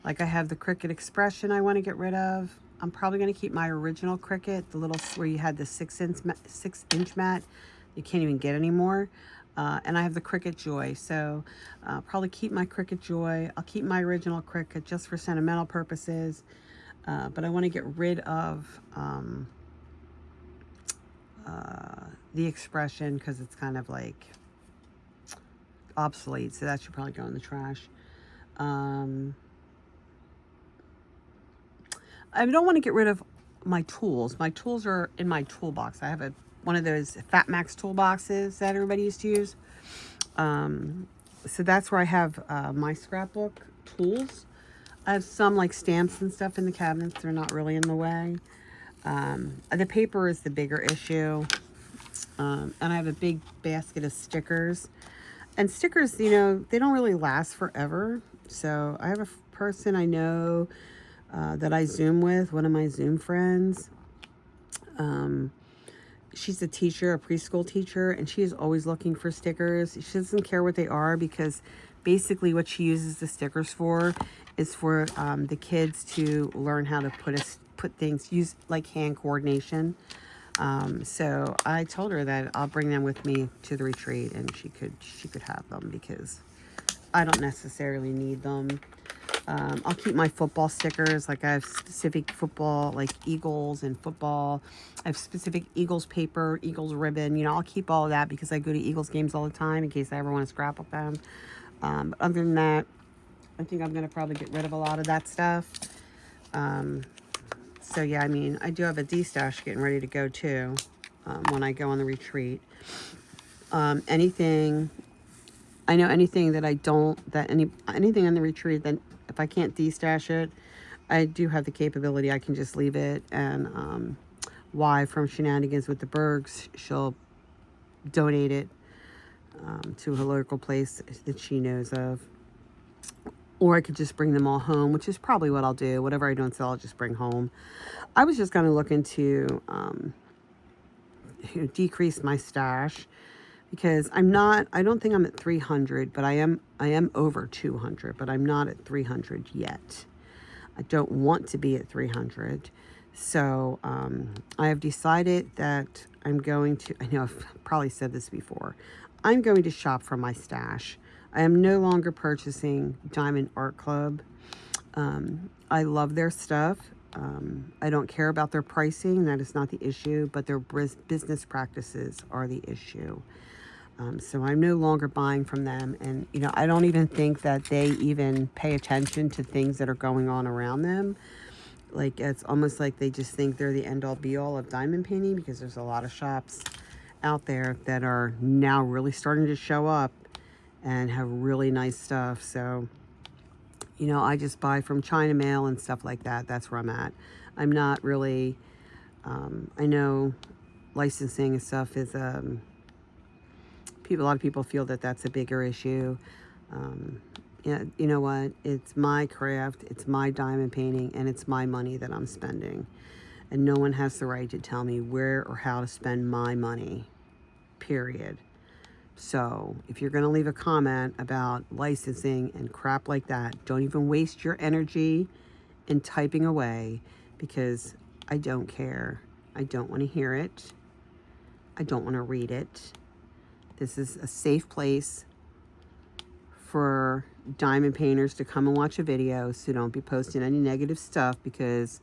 [SPEAKER 1] Like I have the Cricut Expression I want to get rid of. I'm probably going to keep my original Cricut, the little where you had the 6-inch mat. You can't even get anymore. And I have the Cricut Joy. So probably keep my Cricut Joy. I'll keep my original Cricut just for sentimental purposes. But I want to get rid of the Expression because it's kind of like obsolete. So that should probably go in the trash. I don't want to get rid of my tools. My tools are in my toolbox. I have one of those Fat Max toolboxes that everybody used to use. So that's where I have my scrapbook tools. I have some like stamps and stuff in the cabinets. They're not really in the way. The paper is the bigger issue. And I have a big basket of stickers. And stickers, you know, they don't really last forever. So I have a person I know that I Zoom with, one of my Zoom friends. She's a teacher, a preschool teacher, and she is always looking for stickers. She doesn't care what they are because basically what she uses the stickers for is for the kids to learn how to put things, use like hand coordination. So I told her that I'll bring them with me to the retreat and she could have them because I don't necessarily need them. I'll keep my football stickers. Like I have specific football, like Eagles and football. I have specific Eagles paper, Eagles ribbon. You know, I'll keep all of that because I go to Eagles games all the time in case I ever want to scrapbook them. But other than that, I think I'm going to probably get rid of a lot of that stuff. So yeah, I mean, I do have a D-stash getting ready to go too when I go on the retreat. Anything that I don't, anything on the retreat that if I can't de-stash it, I do have the capability. I can just leave it. And Y from Shenanigans with the Bergs, she'll donate it to her local place that she knows of. Or I could just bring them all home, which is probably what I'll do. Whatever I don't sell, I'll just bring home. I was just going to look into decrease my stash. Because I don't think I'm at 300, but I am over 200, but I'm not at 300 yet. I don't want to be at 300. So I have decided that I'm going to, I know I've probably said this before, I'm going to shop for my stash. I am no longer purchasing Diamond Art Club. I love their stuff. I don't care about their pricing. That is not the issue, but their business practices are the issue. So I'm no longer buying from them. And, you know, I don't even think that they even pay attention to things that are going on around them. Like, it's almost like they just think they're the end-all be-all of diamond painting because there's a lot of shops out there that are now really starting to show up and have really nice stuff. So, you know, I just buy from China Mail and stuff like that. That's where I'm at. I'm not really, I know licensing and stuff is, a lot of people feel that that's a bigger issue. Yeah, you know what? It's my craft, it's my diamond painting, and it's my money that I'm spending. And no one has the right to tell me where or how to spend my money, period. So if you're going to leave a comment about licensing and crap like that, don't even waste your energy in typing away because I don't care. I don't want to hear it. I don't want to read it. This is a safe place for diamond painters to come and watch a video, so don't be posting any negative stuff because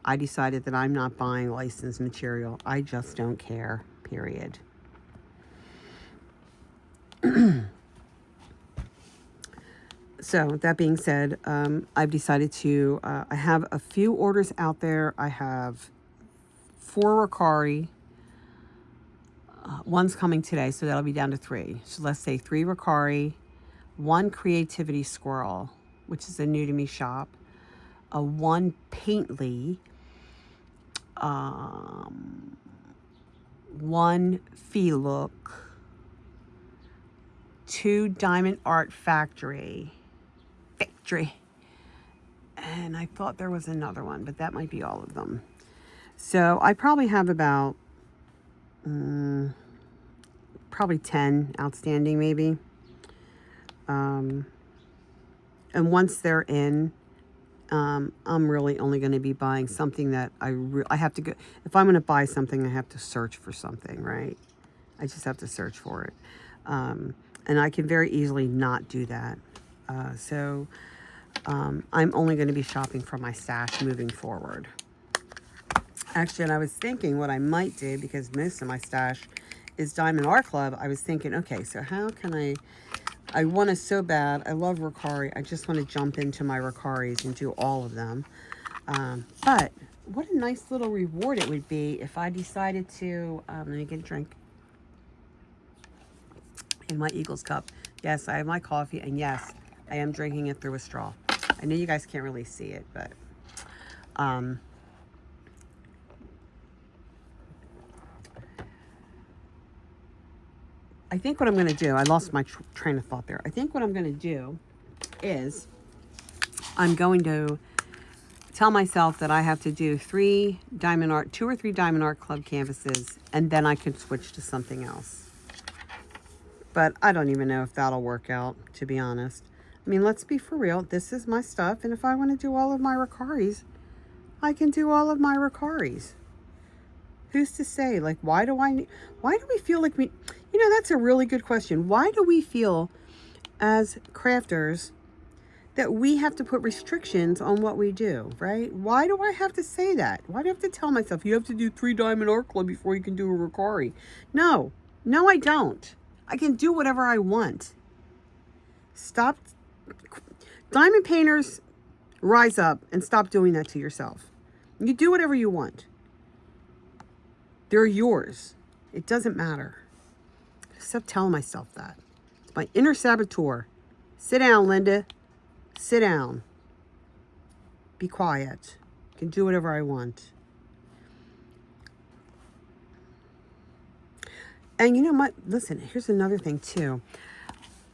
[SPEAKER 1] I decided that I'm not buying licensed material. I just don't care, period. So that being said, I've decided to, I have a few orders out there. I have 4 Ricari. One's coming today, so that'll be down to 3. So let's say 3 Ricari, 1 Creativity Squirrel, which is a new to me shop. a 1 Paintly, 1 Fee Look, 2 Diamond Art Factory, and I thought there was another one, but that might be all of them. So I probably have about probably 10 outstanding, maybe. And once they're in, I'm really only going to be buying something that I have to go. If I'm going to buy something, I have to search for something, right? I just have to search for it. And I can very easily not do that. So I'm only going to be shopping for my stash moving forward. Actually, and I was thinking what I might do, because most of my stash is Diamond Art Club. I was thinking, okay, so how can I want to so bad. I love Ricari. I just want to jump into my Ricaris and do all of them. But what a nice little reward it would be if I decided to, let me get a drink in my Eagles cup. Yes, I have my coffee, and yes, I am drinking it through a straw. I know you guys can't really see it, but I think what I'm going to do, I lost my train of thought there. I think what I'm going to do is I'm going to tell myself that I have to do 2 or 3 Diamond Art Club canvases, and then I can switch to something else. But I don't even know if that'll work out, to be honest. I mean, let's be for real. This is my stuff, and if I want to do all of my Ricaris, I can do all of my Ricaris. Who's to say? Like, why do we feel like we, that's a really good question. Why do we feel as crafters that we have to put restrictions on what we do, right? Why do I have to say that? Why do I have to tell myself, you have to do 3 Diamond Art Club before you can do a Ricari? No, I don't. I can do whatever I want. Stop. Diamond painters, rise up and stop doing that to yourself. You do whatever you want. They're yours. It doesn't matter. Stop telling myself that. It's my inner saboteur. Sit down, Linda. Sit down. Be quiet. I can do whatever I want. And listen, here's another thing too.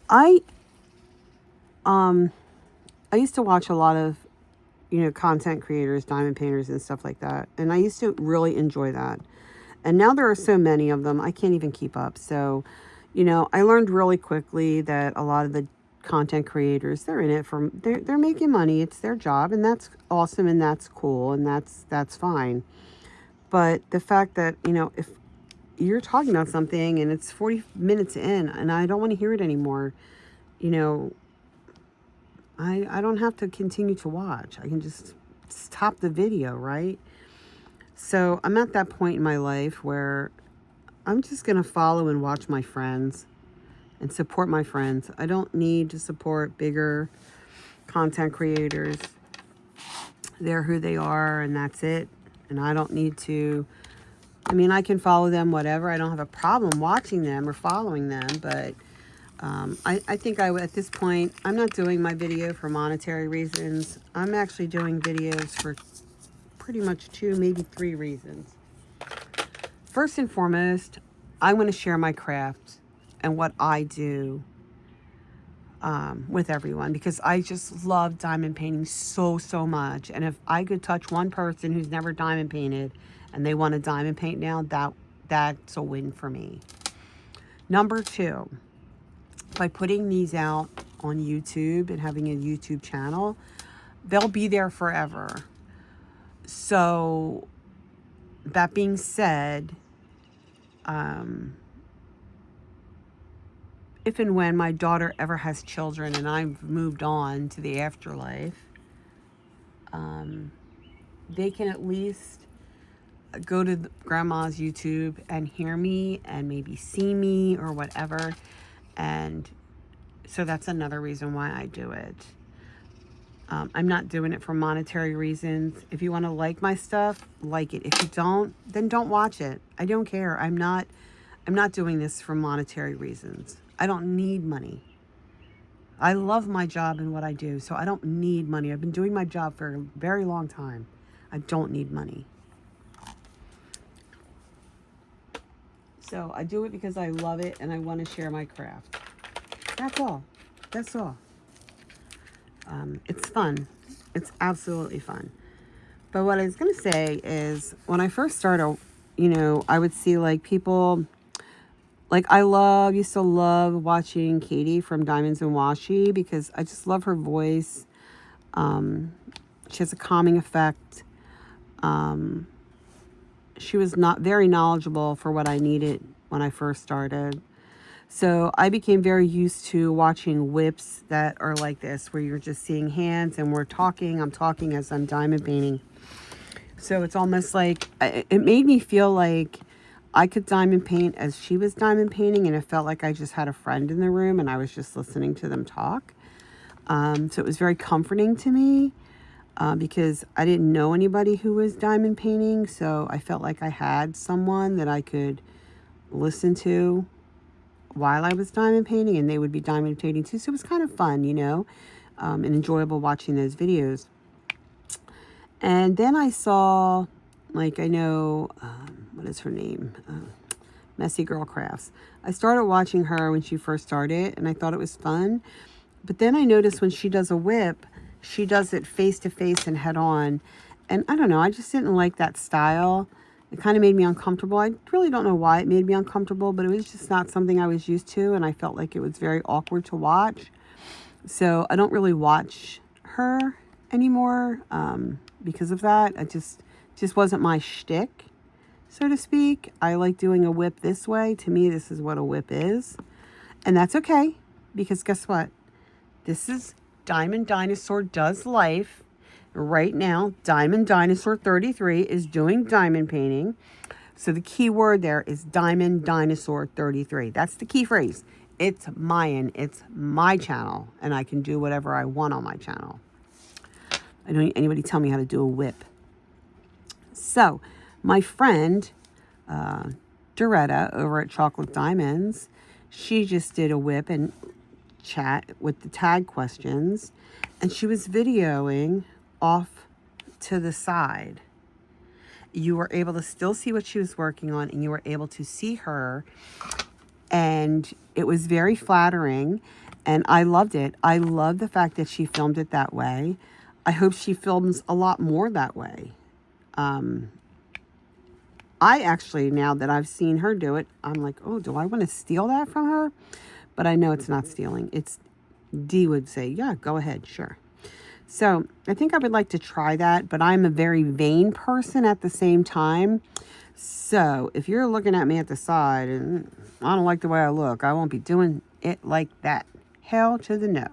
[SPEAKER 1] I used to watch a lot of, content creators, diamond painters and stuff like that. And I used to really enjoy that. And now there are so many of them, I can't even keep up. So, I learned really quickly that a lot of the content creators, they're in it for, they're making money. It's their job, and that's awesome, and that's cool, and that's fine. But the fact that, if you're talking about something and it's 40 minutes in and I don't want to hear it anymore, I don't have to continue to watch. I can just stop the video, right? So I'm at that point in my life where I'm just going to follow and watch my friends and support my friends. I don't need to support bigger content creators. They're who they are, and that's it. And I don't need to, I can follow them, whatever. I don't have a problem watching them or following them, but I think at this point, I'm not doing my video for monetary reasons. I'm actually doing videos for pretty much 2, maybe 3 reasons. First and foremost, I want to share my craft and what I do with everyone, because I just love diamond painting so much. And if I could touch one person who's never diamond painted and they want to diamond paint now, that's a win for me. Number 2, by putting these out on YouTube and having a YouTube channel, they'll be there forever. So that being said, if and when my daughter ever has children and I've moved on to the afterlife, they can at least go to grandma's YouTube and hear me and maybe see me or whatever. And so that's another reason why I do it. I'm not doing it for monetary reasons. If you want to like my stuff, like it. If you don't, then don't watch it. I don't care. I'm not doing this for monetary reasons. I don't need money. I love my job and what I do, so I don't need money. I've been doing my job for a very long time. I don't need money. So I do it because I love it and I want to share my craft. That's all. That's all. It's fun. It's absolutely fun. But what I was going to say is when I first started, I would see like people, like used to love watching Katie from Diamonds and Washi because I just love her voice. She has a calming effect. She was not very knowledgeable for what I needed when I first started. So I became very used to watching whips that are like this, where you're just seeing hands and I'm talking as I'm diamond painting. So it's almost like, it made me feel like I could diamond paint as she was diamond painting, and it felt like I just had a friend in the room and I was just listening to them talk. So it was very comforting to me because I didn't know anybody who was diamond painting. So I felt like I had someone that I could listen to while I was diamond painting, and they would be diamond painting too. So it was kind of fun, and enjoyable watching those videos. And then I saw, what is her name? Messy Girl Crafts. I started watching her when she first started, and I thought it was fun. But then I noticed when she does a whip, she does it face to face and head on. And I don't know, I just didn't like that style. It kind of made me uncomfortable. I really don't know why it made me uncomfortable, but it was just not something I was used to, and I felt like it was very awkward to watch. So I don't really watch her anymore because of that. It just wasn't my shtick, so to speak. I like doing a whip this way. To me, this is what a whip is. And that's okay, because guess what? This is Diamond Dinosaur Does Life. Right now, Diamond Dinosaur 33 is doing diamond painting. So the key word there is Diamond Dinosaur 33. That's the key phrase. It's mine. It's my channel, and I can do whatever I want on my channel. I don't need anybody tell me how to do a whip. So my friend, Doretta, over at Chocolate Diamonds, she just did a whip and chat with the tag questions, and she was videoing off to the side. You were able to still see what she was working on, and you were able to see her, and it was very flattering, and I loved it. I love the fact that she filmed it that way. I hope she films a lot more that way. I actually, now that I've seen her do it, I'm like, oh, do I want to steal that from her? But I know it's not stealing. Dee would say, yeah, go ahead, sure. So I think I would like to try that, but I'm a very vain person at the same time. So if you're looking at me at the side and I don't like the way I look, I won't be doing it like that. Hell to the no.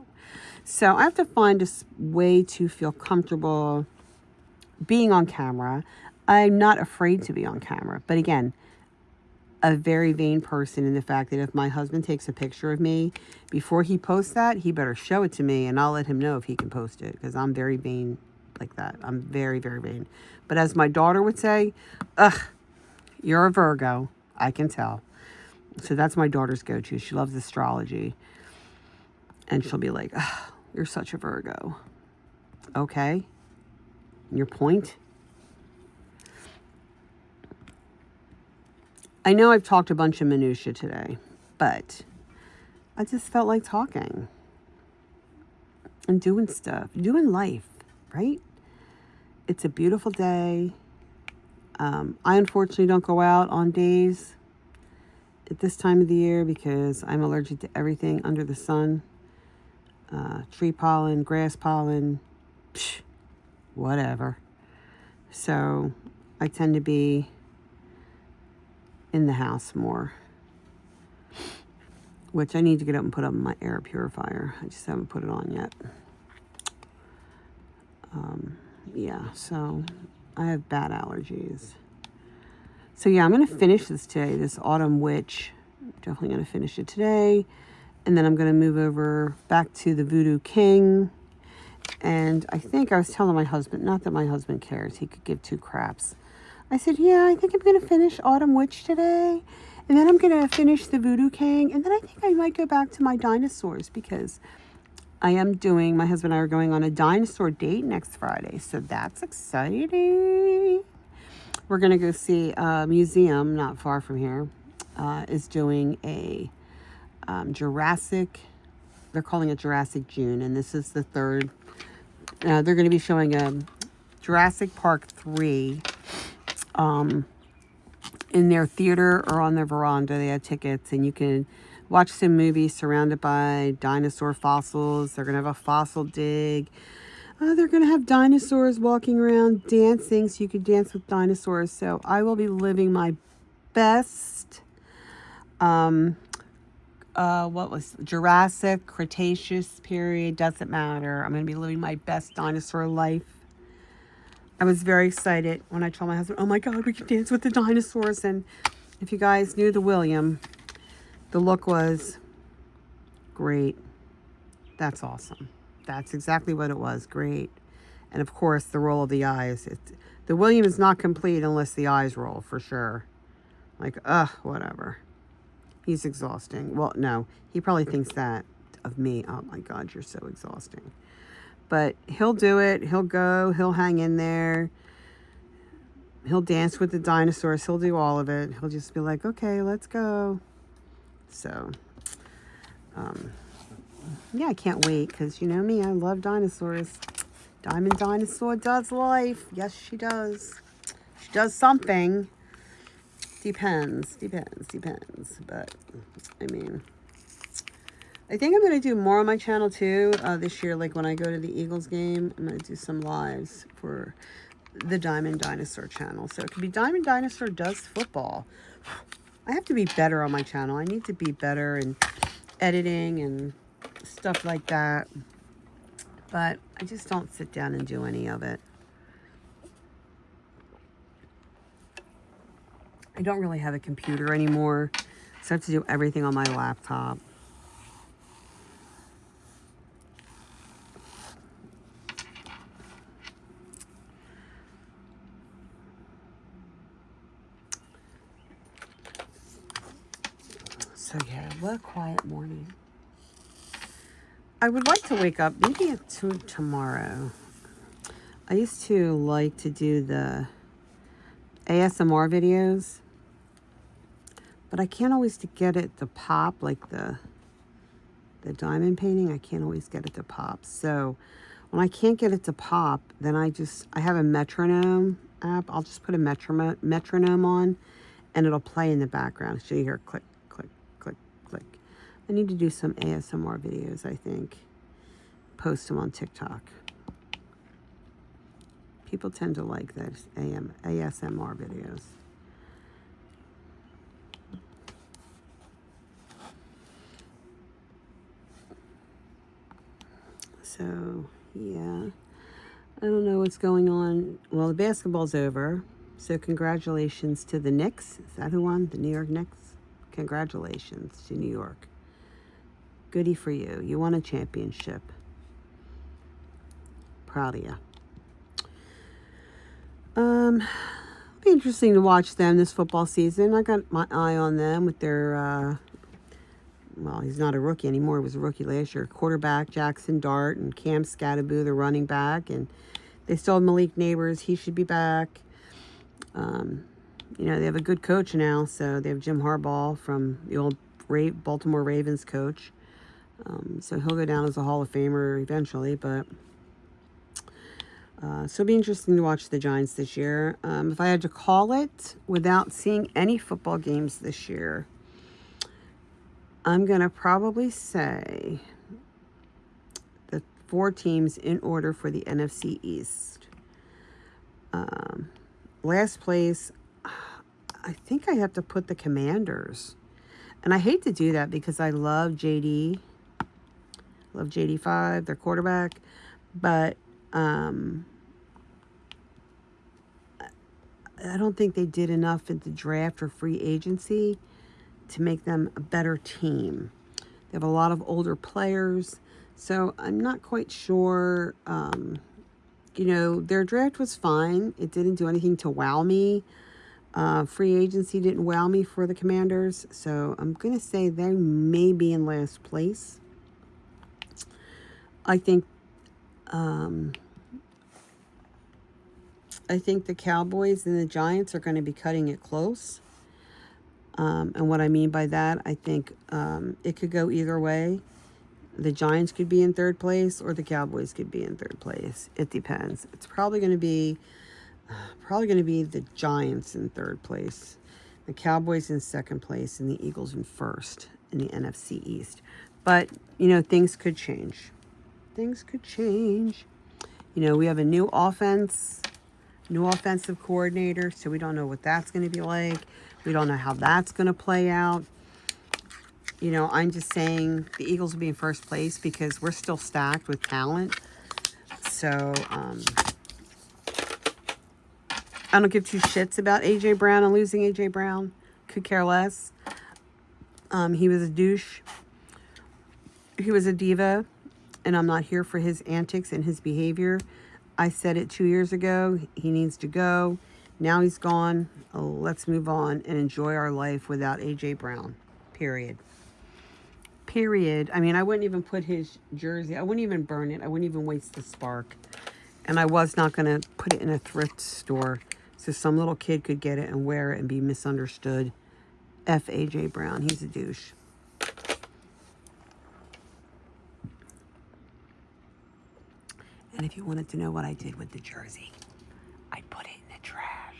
[SPEAKER 1] So I have to find a way to feel comfortable being on camera. I'm not afraid to be on camera, but again, a very vain person in the fact that if my husband takes a picture of me, before he posts that, he better show it to me, and I'll let him know if he can post it, because I'm very vain like that. I'm very, very vain. But as my daughter would say, ugh, you're a Virgo. I can tell. So that's my daughter's go-to. She loves astrology. And she'll be like, ugh, you're such a Virgo. Okay. Your point? I know I've talked a bunch of minutia today, but I just felt like talking and doing stuff, doing life, right? It's a beautiful day. I unfortunately don't go out on days at this time of the year because I'm allergic to everything under the sun. Tree pollen, grass pollen, whatever. So I tend to be in the house more, which I need to get up and put up my air purifier. I just haven't put it on yet. Yeah, so I have bad allergies. So yeah, I'm going to finish this today, this Autumn Witch. Definitely going to finish it today. And then I'm going to move over back to the Voodoo King. And I think I was telling my husband, not that my husband cares, he could give two craps. I said, yeah, I think I'm going to finish Autumn Witch today. And then I'm going to finish the Voodoo King. And then I think I might go back to my dinosaurs because I am doing, my husband and I are going on a dinosaur date next Friday. So that's exciting. We're going to go see a museum not far from here. Is doing a Jurassic, they're calling it Jurassic June. And this is the third. They're going to be showing Jurassic Park 3 in their theater or on their veranda. They have tickets, and you can watch some movies surrounded by dinosaur fossils. They're going to have a fossil dig. They're going to have dinosaurs walking around dancing, so you can dance with dinosaurs. So I will be living my best, what was Jurassic, Cretaceous period, doesn't matter. I'm going to be living my best dinosaur life. I was very excited when I told my husband, oh my God, we can dance with the dinosaurs. And if you guys knew the William, the look was great. That's awesome. That's exactly what it was. Great. And of course, the roll of the eyes. The William is not complete unless the eyes roll, for sure. Like, whatever. He's exhausting. Well, no, he probably thinks that of me. Oh my God, you're so exhausting. But he'll do it. He'll go. He'll hang in there. He'll dance with the dinosaurs. He'll do all of it. He'll just be like, okay, let's go. So, yeah, I can't wait because you know me. I love dinosaurs. Diamond Dinosaur does life. Yes, she does. She does something. Depends. But, I mean, I think I'm going to do more on my channel too this year. Like when I go to the Eagles game, I'm going to do some lives for the Diamond Dinosaur channel. So it could be Diamond Dinosaur Does Football. I have to be better on my channel. I need to be better in editing and stuff like that. But I just don't sit down and do any of it. I don't really have a computer anymore, so I have to do everything on my laptop. So yeah, what a quiet morning. I would like to wake up maybe tomorrow. I used to like to do the ASMR videos, but I can't always get it to pop, like the diamond painting. I can't always get it to pop. So when I can't get it to pop, then I have a metronome app. I'll just put a metronome on, and it'll play in the background. So you hear click, click, click, click. I need to do some ASMR videos, I think. Post them on TikTok. People tend to like those ASMR videos. So, yeah. I don't know what's going on. Well, the basketball's over. So congratulations to the Knicks. Is that who won? The New York Knicks? Congratulations to New York. Goody for you. You won a championship. Proud of you. It'll be interesting to watch them this football season. I got my eye on them with their, well, he's not a rookie anymore. He was a rookie last year. Quarterback Jackson Dart and Cam Scattaboo, the running back. And they still have Malik Neighbors. He should be back. You know, they have a good coach now. So they have Jim Harbaugh from the old Baltimore Ravens coach. So he'll go down as a Hall of Famer eventually. But so it'll be interesting to watch the Giants this year. If I had to call it without seeing any football games this year, I'm going to probably say the 4 teams in order for the NFC East. Last place, I think I have to put the Commanders. And I hate to do that because I love JD. Love JD5, their quarterback. But I don't think they did enough in the draft or free agency to make them a better team. They have a lot of older players, so I'm not quite sure. You know, their draft was fine. It didn't do anything to wow me. Free agency didn't wow me for the Commanders, so I'm going to say they may be in last place. I think the Cowboys and the Giants are going to be cutting it close. And what I mean by that, I think it could go either way. The Giants could be in third place or the Cowboys could be in third place. It depends. It's probably going to be the Giants in third place, the Cowboys in second place, and the Eagles in first in the NFC East. But, you know, things could change. Things could change. You know, we have a new offensive coordinator, so we don't know what that's going to be like. We don't know how that's going to play out. You know, I'm just saying the Eagles will be in first place because we're still stacked with talent. So, I don't give two shits about A.J. Brown and losing A.J. Brown. Could care less. He was a douche. He was a diva. And I'm not here for his antics and his behavior. I said it 2 years ago. He needs to go. Now he's gone. Oh, let's move on and enjoy our life without A.J. Brown. Period. Period. I mean, I wouldn't even put his jersey. I wouldn't even burn it. I wouldn't even waste the spark. And I was not going to put it in a thrift store so some little kid could get it and wear it and be misunderstood. F A.J. Brown. He's a douche. And if you wanted to know what I did with the jersey, I put it in the trash.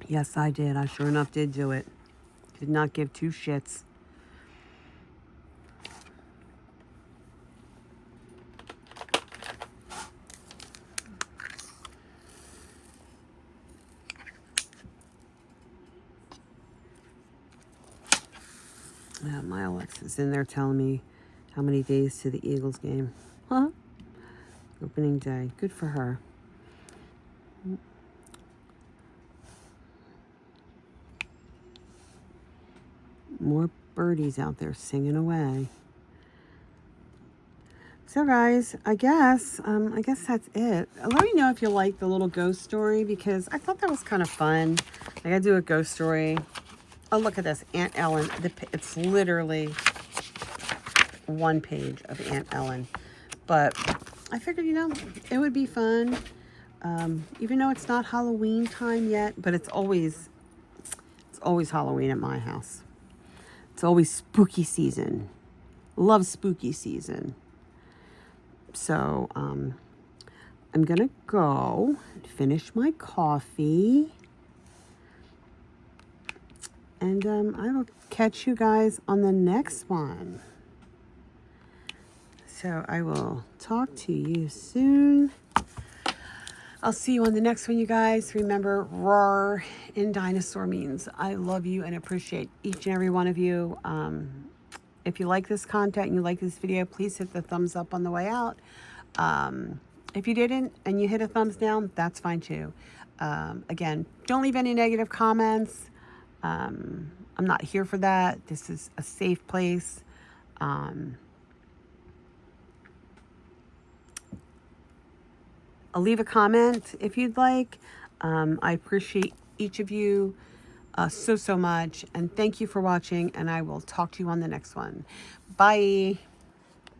[SPEAKER 1] Yes, I did. I sure enough did do it. Did not give two shits. My Alexa's in there telling me how many days to the Eagles game. Huh? Opening day. Good for her. More birdies out there singing away. So guys, I guess that's it. Let me know if you like the little ghost story because I thought that was kind of fun. I gotta do a ghost story. Oh, look at this. Aunt Ellen. It's literally one page of Aunt Ellen. But I figured, you know, it would be fun. Even though it's not Halloween time yet, but it's always Halloween at my house. It's always spooky season. Love spooky season. So, I'm going to go and finish my coffee. And I will catch you guys on the next one. So I will talk to you soon. I'll see you on the next one, you guys. Remember, roar in dinosaur means I love you and appreciate each and every one of you. If you like this content and you like this video, please hit the thumbs up on the way out. If you didn't and you hit a thumbs down, that's fine too. Again, don't leave any negative comments. I'm not here for that. This is a safe place. I'll leave a comment if you'd like. I appreciate each of you so much. And thank you for watching. And I will talk to you on the next one. Bye.